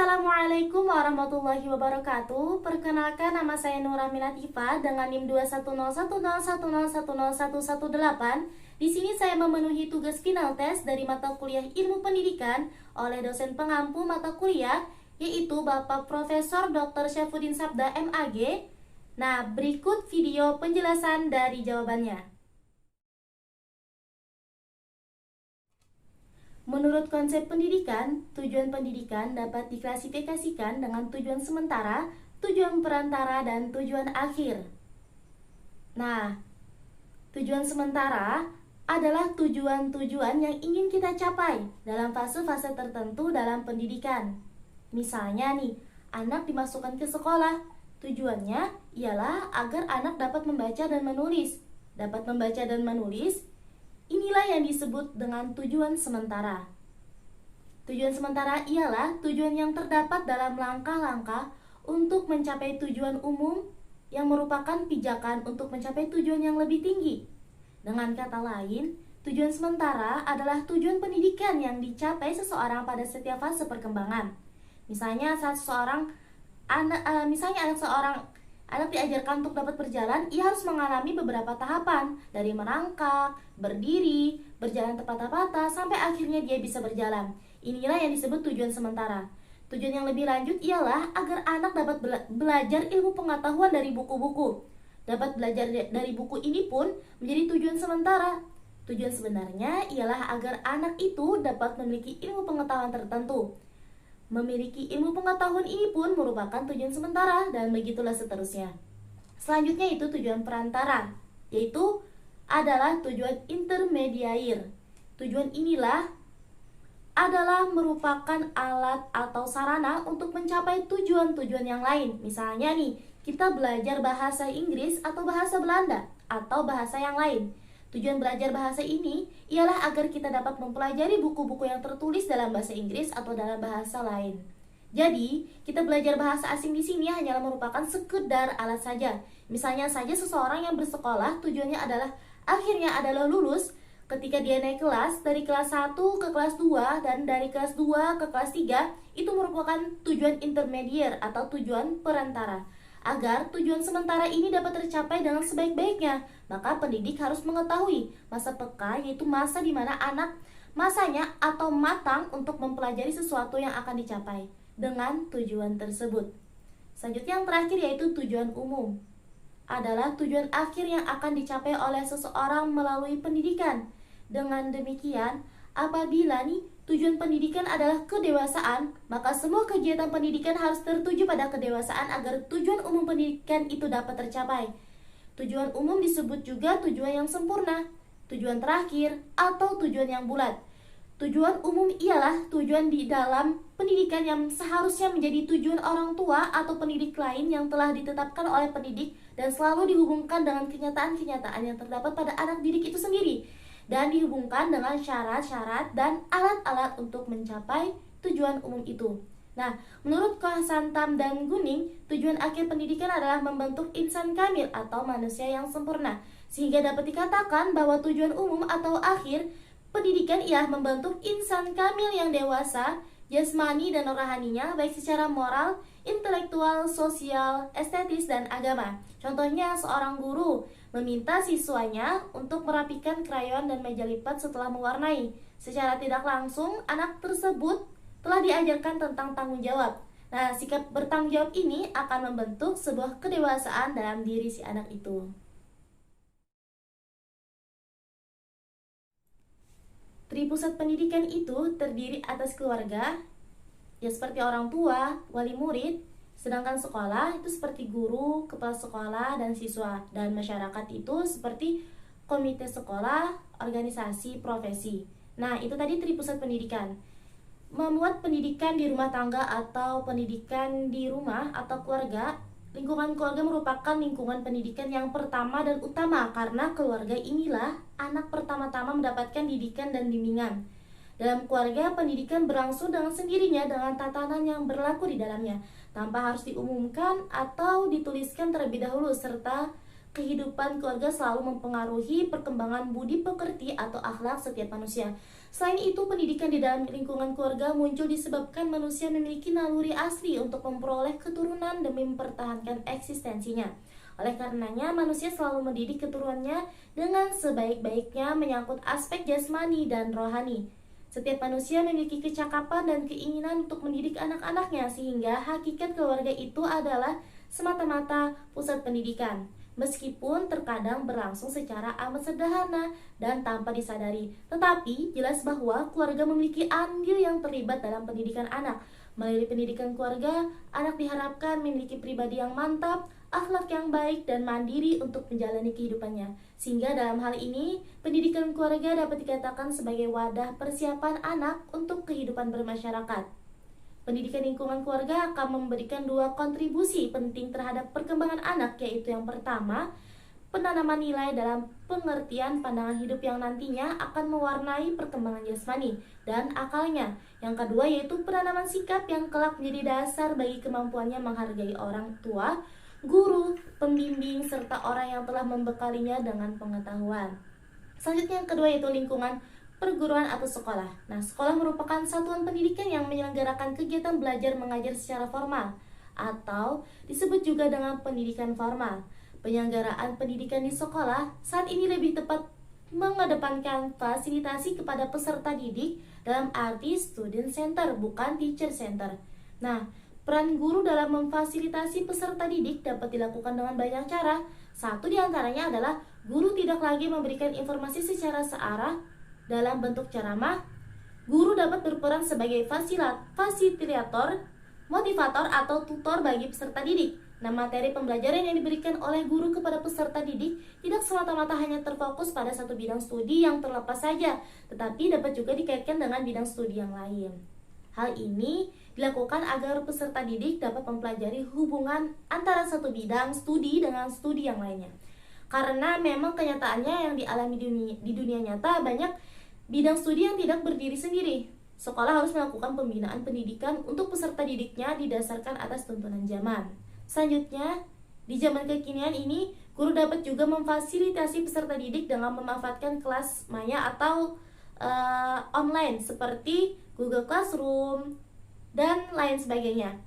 Assalamualaikum warahmatullahi wabarakatuh. Perkenalkan, nama saya Nura Minatifa dengan NIM 2101010101118. Di sini saya memenuhi tugas final tes dari mata kuliah Ilmu Pendidikan oleh dosen pengampu mata kuliah, yaitu Bapak Profesor Dr. Syafudin Sabda MAG. Nah, berikut video penjelasan dari jawabannya. Menurut konsep pendidikan, tujuan pendidikan dapat diklasifikasikan dengan tujuan sementara, tujuan perantara, dan tujuan akhir. Nah, tujuan sementara adalah tujuan-tujuan yang ingin kita capai dalam fase-fase tertentu dalam pendidikan. Misalnya nih, anak dimasukkan ke sekolah. Tujuannya ialah agar anak dapat membaca dan menulis. Dapat membaca dan menulis, inilah yang disebut dengan tujuan sementara. Tujuan sementara ialah tujuan yang terdapat dalam langkah-langkah untuk mencapai tujuan umum yang merupakan pijakan untuk mencapai tujuan yang lebih tinggi. Dengan kata lain, tujuan sementara adalah tujuan pendidikan yang dicapai seseorang pada setiap fase perkembangan. Misalnya saat anak diajarkan untuk dapat berjalan, ia harus mengalami beberapa tahapan, dari merangkak, berdiri, berjalan tepat-tata, sampai akhirnya dia bisa berjalan. Inilah yang disebut tujuan sementara. Tujuan yang lebih lanjut ialah agar anak dapat belajar ilmu pengetahuan dari buku-buku. Dapat belajar dari buku ini pun menjadi tujuan sementara. Tujuan sebenarnya ialah agar anak itu dapat memiliki ilmu pengetahuan tertentu. Memiliki ilmu pengetahuan ini pun merupakan tujuan sementara, dan begitulah seterusnya. Selanjutnya itu tujuan perantara, yaitu adalah tujuan intermediair. Tujuan inilah adalah merupakan alat atau sarana untuk mencapai tujuan-tujuan yang lain. Misalnya nih, kita belajar bahasa Inggris atau bahasa Belanda atau bahasa yang lain. Tujuan belajar bahasa ini ialah agar kita dapat mempelajari buku-buku yang tertulis dalam bahasa Inggris atau dalam bahasa lain. Jadi, kita belajar bahasa asing di sini hanyalah merupakan sekedar alat saja. Misalnya saja seseorang yang bersekolah tujuannya adalah lulus. Ketika dia naik kelas dari kelas 1 ke kelas 2 dan dari kelas 2 ke kelas 3, itu merupakan tujuan intermedier atau tujuan perantara. Agar tujuan sementara ini dapat tercapai dengan sebaik-baiknya, maka pendidik harus mengetahui masa peka, yaitu masa di mana anak masanya atau matang untuk mempelajari sesuatu yang akan dicapai dengan tujuan tersebut. Selanjutnya yang terakhir yaitu tujuan umum. Adalah tujuan akhir yang akan dicapai oleh seseorang melalui pendidikan. Dengan demikian, apabila tujuan pendidikan adalah kedewasaan, maka semua kegiatan pendidikan harus tertuju pada kedewasaan agar tujuan umum pendidikan itu dapat tercapai. Tujuan umum disebut juga tujuan yang sempurna, tujuan terakhir, atau tujuan yang bulat. Tujuan umum ialah tujuan di dalam pendidikan yang seharusnya menjadi tujuan orang tua atau pendidik lain yang telah ditetapkan oleh pendidik dan selalu dihubungkan dengan kenyataan-kenyataan yang terdapat pada anak didik itu sendiri, dan dihubungkan dengan syarat-syarat dan alat-alat untuk mencapai tujuan umum itu. Nah, menurut Kohasantam dan Guning, tujuan akhir pendidikan adalah membentuk insan kamil atau manusia yang sempurna. Sehingga dapat dikatakan bahwa tujuan umum atau akhir pendidikan ialah membentuk insan kamil yang dewasa, jasmani dan rohaninya, baik secara moral, intelektual, sosial, estetis, dan agama. Contohnya, seorang guru meminta siswanya untuk merapikan krayon dan meja lipat setelah mewarnai. Secara tidak langsung, anak tersebut telah diajarkan tentang tanggung jawab. Nah, sikap bertanggung jawab ini akan membentuk sebuah kedewasaan dalam diri si anak itu. Tripusat pendidikan itu terdiri atas keluarga, ya seperti orang tua, wali murid, sedangkan sekolah itu seperti guru, kepala sekolah, dan siswa. Dan masyarakat itu seperti komite sekolah, organisasi, profesi. Nah, itu tadi tripusat pendidikan. Memuat pendidikan di rumah tangga atau pendidikan di rumah atau keluarga. Lingkungan keluarga merupakan lingkungan pendidikan yang pertama dan utama, karena keluarga inilah anak pertama-tama mendapatkan didikan dan bimbingan. Dalam keluarga, pendidikan berlangsung dengan sendirinya dengan tatanan yang berlaku di dalamnya, tanpa harus diumumkan atau dituliskan terlebih dahulu, serta kehidupan keluarga selalu mempengaruhi perkembangan budi pekerti atau akhlak setiap manusia. Selain itu, pendidikan di dalam lingkungan keluarga muncul disebabkan manusia memiliki naluri asli untuk memperoleh keturunan demi mempertahankan eksistensinya. Oleh karenanya, manusia selalu mendidik keturunannya dengan sebaik-baiknya menyangkut aspek jasmani dan rohani. Setiap manusia memiliki kecakapan dan keinginan untuk mendidik anak-anaknya, sehingga hakikat keluarga itu adalah semata-mata pusat pendidikan. Meskipun terkadang berlangsung secara amat sederhana dan tanpa disadari, tetapi jelas bahwa keluarga memiliki andil yang terlibat dalam pendidikan anak. Melalui pendidikan keluarga, anak diharapkan memiliki pribadi yang mantap, akhlak yang baik, dan mandiri untuk menjalani kehidupannya. Sehingga dalam hal ini, pendidikan keluarga dapat dikatakan sebagai wadah persiapan anak untuk kehidupan bermasyarakat. Pendidikan lingkungan keluarga akan memberikan dua kontribusi penting terhadap perkembangan anak, yaitu yang pertama, penanaman nilai dalam pengertian pandangan hidup yang nantinya akan mewarnai perkembangan jasmani dan akalnya. Yang kedua yaitu penanaman sikap yang kelak menjadi dasar bagi kemampuannya menghargai orang tua, guru, pembimbing, serta orang yang telah membekalinya dengan pengetahuan. Selanjutnya yang kedua yaitu lingkungan perguruan atau sekolah. Nah, sekolah merupakan satuan pendidikan yang menyelenggarakan kegiatan belajar mengajar secara formal atau disebut juga dengan pendidikan formal. Penyelenggaraan pendidikan di sekolah saat ini lebih tepat mengedepankan fasilitasi kepada peserta didik dalam arti student center, bukan teacher center. Nah, peran guru dalam memfasilitasi peserta didik dapat dilakukan dengan banyak cara. Satu di antaranya adalah guru tidak lagi memberikan informasi secara searah dalam bentuk ceramah. Guru dapat berperan sebagai fasilitator, motivator, atau tutor bagi peserta didik. Nah, materi pembelajaran yang diberikan oleh guru kepada peserta didik tidak semata-mata hanya terfokus pada satu bidang studi yang terlepas saja, tetapi dapat juga dikaitkan dengan bidang studi yang lain. Hal ini dilakukan agar peserta didik dapat mempelajari hubungan antara satu bidang studi dengan studi yang lainnya. Karena memang kenyataannya yang dialami di dunia nyata banyak bidang studi yang tidak berdiri sendiri. Sekolah harus melakukan pembinaan pendidikan untuk peserta didiknya didasarkan atas tuntunan zaman. Selanjutnya, di zaman kekinian ini, guru dapat juga memfasilitasi peserta didik dengan memanfaatkan kelas maya atau online seperti Google Classroom dan lain sebagainya.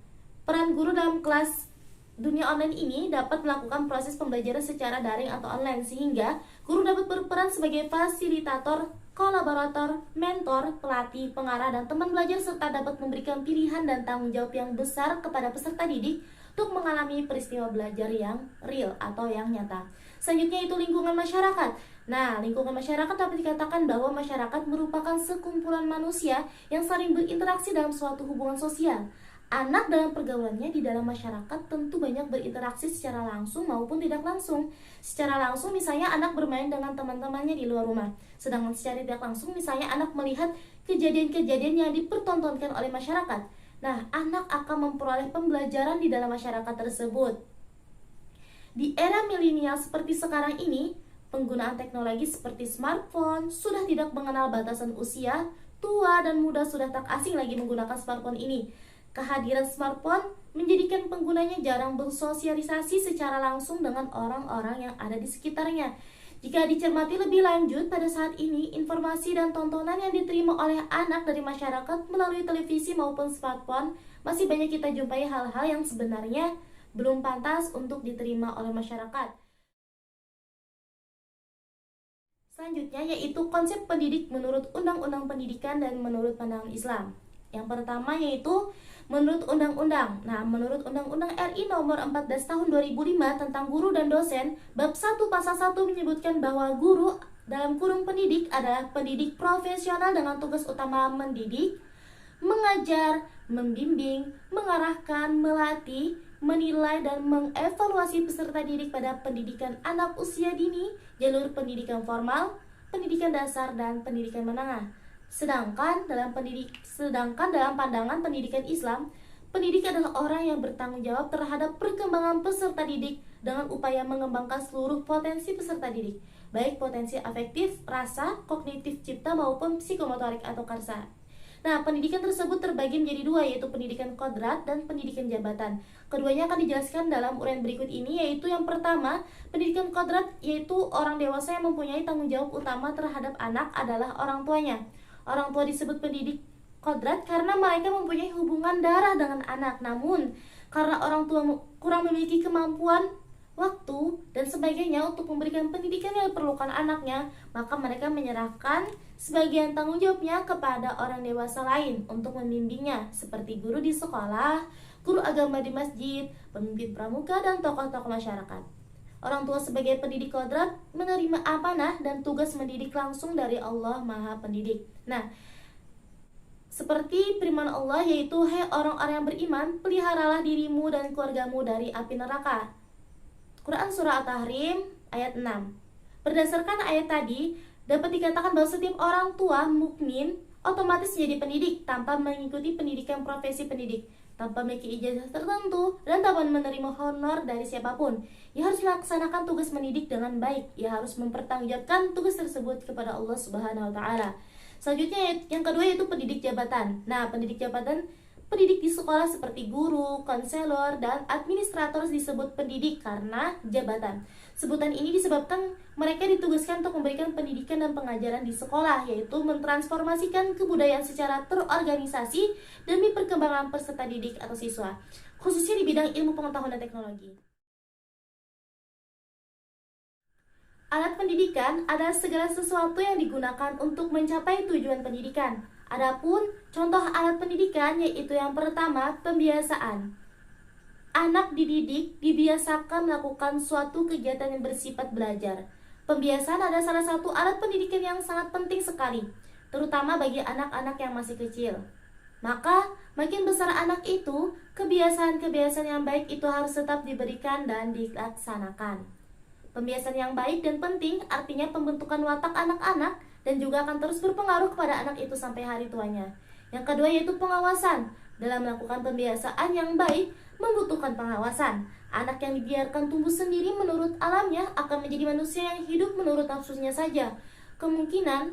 Peran guru dalam kelas dunia online ini dapat melakukan proses pembelajaran secara daring atau online, sehingga guru dapat berperan sebagai fasilitator, kolaborator, mentor, pelatih, pengarah, dan teman belajar, serta dapat memberikan pilihan dan tanggung jawab yang besar kepada peserta didik untuk mengalami peristiwa belajar yang real atau yang nyata. Selanjutnya itu lingkungan masyarakat. Nah, lingkungan masyarakat dapat dikatakan bahwa masyarakat merupakan sekumpulan manusia yang saling berinteraksi dalam suatu hubungan sosial. Anak dalam pergaulannya di dalam masyarakat tentu banyak berinteraksi secara langsung maupun tidak langsung. Secara langsung misalnya anak bermain dengan teman-temannya di luar rumah. Sedangkan secara tidak langsung misalnya anak melihat kejadian-kejadian yang dipertontonkan oleh masyarakat. Nah, anak akan memperoleh pembelajaran di dalam masyarakat tersebut. Di era milenial seperti sekarang ini, penggunaan teknologi seperti smartphone sudah tidak mengenal batasan usia, tua dan muda sudah tak asing lagi menggunakan smartphone ini. Kehadiran smartphone menjadikan penggunanya jarang bersosialisasi secara langsung dengan orang-orang yang ada di sekitarnya. Jika dicermati lebih lanjut, pada saat ini informasi dan tontonan yang diterima oleh anak dari masyarakat melalui televisi maupun smartphone masih banyak kita jumpai hal-hal yang sebenarnya belum pantas untuk diterima oleh masyarakat. Selanjutnya yaitu konsep pendidik menurut Undang-Undang Pendidikan dan menurut pandangan Islam. Yang pertama yaitu menurut undang-undang. Nah, menurut Undang-Undang RI nomor 14 tahun 2005 tentang guru dan dosen, bab 1 pasal 1 menyebutkan bahwa guru dalam kurung pendidik adalah pendidik profesional dengan tugas utama mendidik, mengajar, membimbing, mengarahkan, melatih, menilai dan mengevaluasi peserta didik pada pendidikan anak usia dini, jalur pendidikan formal, pendidikan dasar dan pendidikan menengah. Sedangkan dalam pandangan pendidikan Islam, pendidik adalah orang yang bertanggung jawab terhadap perkembangan peserta didik dengan upaya mengembangkan seluruh potensi peserta didik, baik potensi afektif, rasa, kognitif cipta maupun psikomotorik atau karsa. Nah, pendidikan tersebut terbagi menjadi dua, yaitu pendidikan kodrat dan pendidikan jabatan. Keduanya akan dijelaskan dalam uraian berikut ini, yaitu yang pertama, pendidikan kodrat, yaitu orang dewasa yang mempunyai tanggung jawab utama terhadap anak adalah orang tuanya. Orang tua disebut pendidik kodrat karena mereka mempunyai hubungan darah dengan anak. Namun, karena orang tua kurang memiliki kemampuan, waktu, dan sebagainya untuk memberikan pendidikan yang diperlukan anaknya, maka mereka menyerahkan sebagian tanggung jawabnya kepada orang dewasa lain untuk membimbingnya, seperti guru di sekolah, guru agama di masjid, pemimpin pramuka, dan tokoh-tokoh masyarakat. Orang tua sebagai pendidik kodrat menerima amanah dan tugas mendidik langsung dari Allah Maha Pendidik. Nah, seperti firman Allah, yaitu, "Hai orang-orang yang beriman, peliharalah dirimu dan keluargamu dari api neraka." Quran Surah At-Tahrim ayat 6. Berdasarkan ayat tadi, dapat dikatakan bahwa setiap orang tua mukmin otomatis jadi pendidik tanpa mengikuti pendidikan profesi pendidik, tanpa memiliki ijazah tertentu, dan tanpa menerima honor dari siapapun. Ia harus melaksanakan tugas mendidik dengan baik. Ia harus mempertanggungjawabkan tugas tersebut kepada Allah Subhanahu wa Ta'ala. Selanjutnya, yang kedua, yaitu pendidik jabatan. Nah, pendidik jabatan, pendidik di sekolah seperti guru, konselor, dan administrator disebut pendidik karena jabatan. Sebutan ini disebabkan mereka ditugaskan untuk memberikan pendidikan dan pengajaran di sekolah, yaitu mentransformasikan kebudayaan secara terorganisasi demi perkembangan peserta didik atau siswa, khususnya di bidang ilmu pengetahuan dan teknologi. Alat pendidikan adalah segala sesuatu yang digunakan untuk mencapai tujuan pendidikan. Adapun contoh alat pendidikan yaitu yang pertama, pembiasaan. Anak dididik dibiasakan melakukan suatu kegiatan yang bersifat belajar. Pembiasaan adalah salah satu alat pendidikan yang sangat penting sekali, terutama bagi anak-anak yang masih kecil. Maka, makin besar anak itu, kebiasaan-kebiasaan yang baik itu harus tetap diberikan dan dilaksanakan. Pembiasaan yang baik dan penting artinya pembentukan watak anak-anak dan juga akan terus berpengaruh kepada anak itu sampai hari tuanya. Yang kedua, yaitu pengawasan. Dalam melakukan pembiasaan yang baik membutuhkan pengawasan. Anak yang dibiarkan tumbuh sendiri menurut alamnya akan menjadi manusia yang hidup menurut nafsunya saja. Kemungkinan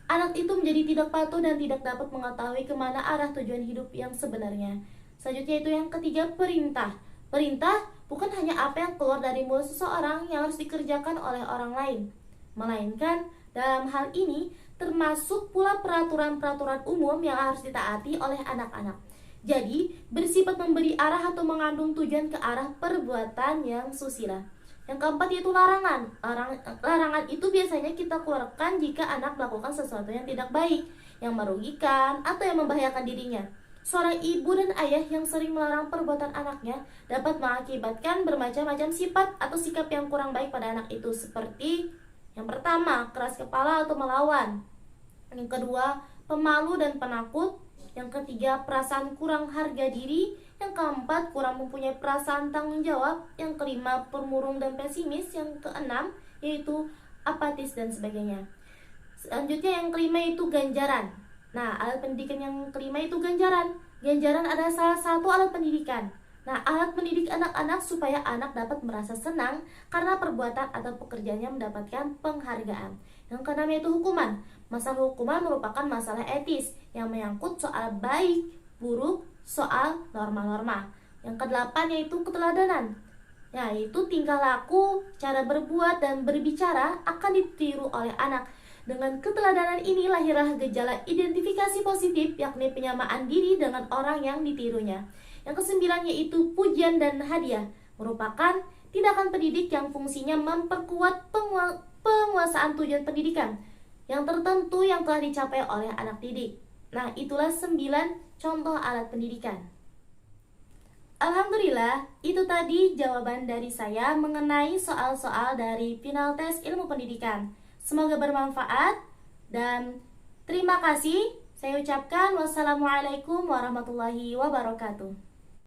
anak itu menjadi tidak patuh dan tidak dapat mengetahui kemana arah tujuan hidup yang sebenarnya. Selanjutnya, itu yang ketiga, perintah. Perintah bukan hanya apa yang keluar dari mulut seseorang yang harus dikerjakan oleh orang lain, melainkan dalam hal ini termasuk pula peraturan-peraturan umum yang harus ditaati oleh anak-anak. Jadi, bersifat memberi arah atau mengandung tujuan ke arah perbuatan yang susila. Yang keempat, yaitu larangan. Larangan itu biasanya kita keluarkan jika anak melakukan sesuatu yang tidak baik, yang merugikan, atau yang membahayakan dirinya. Seorang ibu dan ayah yang sering melarang perbuatan anaknya dapat mengakibatkan bermacam-macam sifat atau sikap yang kurang baik pada anak itu, seperti yang pertama, keras kepala atau melawan. Yang kedua, pemalu dan penakut. Yang ketiga, perasaan kurang harga diri. Yang keempat, kurang mempunyai perasaan tanggung jawab. Yang kelima, pemurung dan pesimis. Yang keenam, yaitu apatis dan sebagainya. Selanjutnya, yang kelima itu ganjaran. Nah, alat pendidikan yang kelima itu ganjaran. Ganjaran adalah salah satu alat pendidikan. Nah, alat mendidik anak-anak supaya anak dapat merasa senang karena perbuatan atau pekerjaannya mendapatkan penghargaan. Yang keenam, yaitu hukuman. Masalah hukuman merupakan masalah etis yang menyangkut soal baik, buruk, soal norma-norma. Yang kedelapan, yaitu keteladanan. Yaitu tingkah laku, cara berbuat dan berbicara akan ditiru oleh anak. Dengan keteladanan ini lahirlah gejala identifikasi positif, yakni penyamaan diri dengan orang yang ditirunya. Yang kesembilan, yaitu pujian dan hadiah, merupakan tindakan pendidik yang fungsinya memperkuat penguasaan tujuan pendidikan yang tertentu yang telah dicapai oleh anak didik. Nah, itulah 9 contoh alat pendidikan. Alhamdulillah, itu tadi jawaban dari saya mengenai soal-soal dari final tes ilmu pendidikan. Semoga bermanfaat dan terima kasih. Saya ucapkan wassalamualaikum warahmatullahi wabarakatuh.